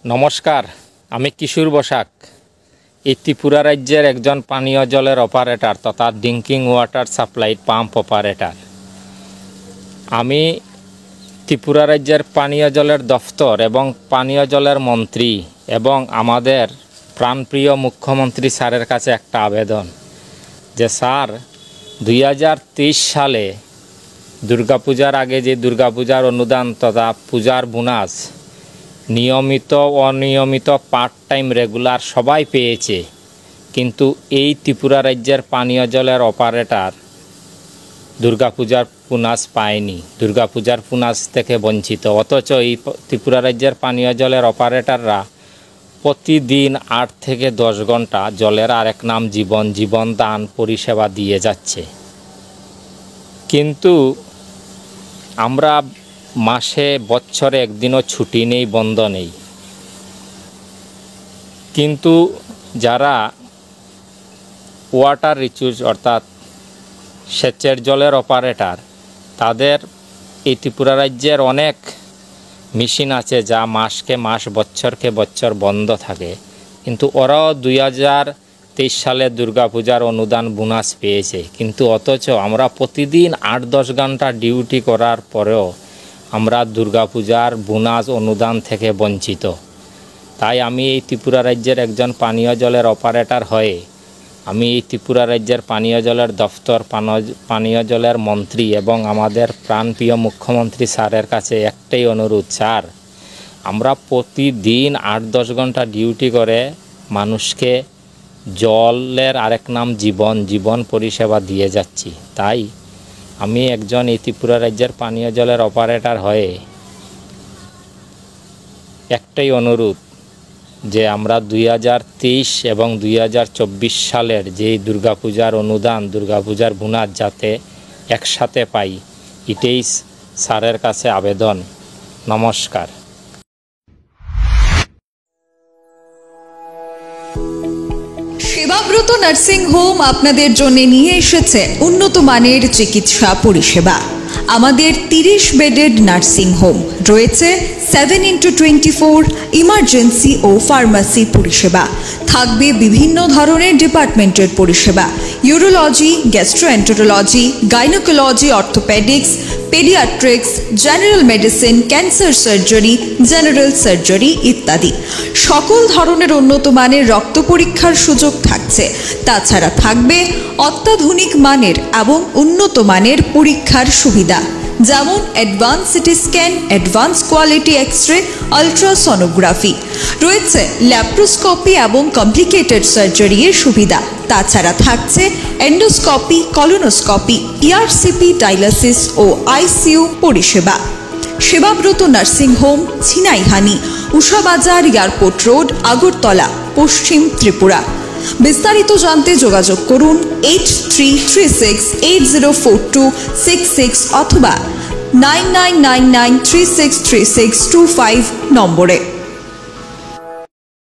নমস্কার, আমি কিশোর বসাক। এই ত্রিপুরা রাজ্যের একজন পানীয় জলের অপারেটর তথা drinking water supply pump operator. আমি ত্রিপুরা রাজ্যের পানীয় জলের দফতর এবং পানীয় জলের মন্ত্রী এবং আমাদের প্রাণপ্রিয় মুখ্যমন্ত্রী স্যারের কাছে একটা আবেদন যে স্যার 2023 সালে দুর্গাপূজার আগে যে দুর্গাপূজার অনুদান তথা পূজার বোনাস নিয়মিত অনিয়মিত পার্ট টাইম রেগুলার সবাই পেয়েছে, কিন্তু এই ত্রিপুরা রাজ্যের পানীয় জলের অপারেটর দুর্গাপূজার বোনাস পায়নি, দুর্গাপূজার বোনাস থেকে বঞ্চিত। অথচ এই ত্রিপুরা রাজ্যের পানীয় জলের অপারেটররা প্রতিদিন 8 থেকে 10 ঘন্টা জলের আরেক নাম জীবন দান পরিষেবা দিয়ে যাচ্ছে। কিন্তু আমরা মাসে বছরে একদিনও ছুটি নেই, বন্ধ নেই। কিন্তু যারা ওয়াটার রিসোর্স অর্থাৎ সেচের জলের অপারেটর, তাদের এই ত্রিপুরা রাজ্যের অনেক মেশিন আছে যা মাসকে মাস বছরকে বছর বন্ধ থাকে, কিন্তু ওরাও 2023 সালে দুর্গাপূজার অনুদান বোনাস পেয়েছে। কিন্তু অথচ আমরা প্রতিদিন 8-10 ঘন্টা ডিউটি করার পরেও আমরা দুর্গাপূজার বোনাস অনুদান থেকে বঞ্চিত। তাই আমি এই ত্রিপুরা রাজ্যের একজন পানীয় জলের অপারেটর হয়ে আমি এই ত্রিপুরা রাজ্যের পানীয় জলের দফতর, পানীয় জলের মন্ত্রী এবং আমাদের প্রাণপ্রিয় মুখ্যমন্ত্রী স্যারের কাছে একটাই অনুরোধ, স্যার আমরা প্রতিদিন 8-10 ঘন্টা ডিউটি করে মানুষকে জলের আরেক নাম জীবন পরিষেবা দিয়ে যাচ্ছি। তাই আমি একজন এই ত্রিপুরা রাজ্যের পানীয় জলের অপারেটর হয়ে একটাই অনুরোধ যে আমরা 2023 এবং 2024 সালের যে দুর্গাপূজার অনুদান, দুর্গাপূজার বোনাস যাতে একসাথে পাই, এটাই স্যারের কাছে আবেদন। নমস্কার। সেবাব্রত নার্সিং হোম আপনাদের জন্য নিয়ে এসেছে উন্নত মানের চিকিৎসা পরিষেবা। আমাদের 30 বেডেড নার্সিং হোম রয়েছে 7x24 ইমার্জেন্সি ও ফার্মাসি পরিষেবা। থাকবে বিভিন্ন ধরনের ডিপার্টমেন্টের পরিষেবা: urology, gastroenterology, gynaecology, orthopaedics, paediatrics, general medicine, cancer surgery, general surgery ইত্যাদি। সকল ধরনের উন্নত মানের রক্ত পরীক্ষার সুযোগ থাকছে। তাছাড়া থাকবে অত্যাধুনিক মানের এবং উন্নত মানের পরীক্ষার সুবিধা, যেমন advance CT scan, advance quality x-ray, ultrasonography. রয়েছে ল্যাপ্রোস্কোপি এবং কমপ্লিকেটেড সার্জারি এর সুবিধা। তাছাড়া থাকছে এন্ডোস্কোপি, কলোনোস্কোপি, ইআরসিপি, ডায়ালিসিস ও আইসিইউ পরিষেবা। Sebabrata nursing home, Chhinaihani, Ushabazar, airport road, Agartala, Paschim Tripura. বিস্তারিত জানতে যোগাযোগ করুন 8336804266 অথবা 9999363625 নম্বরে।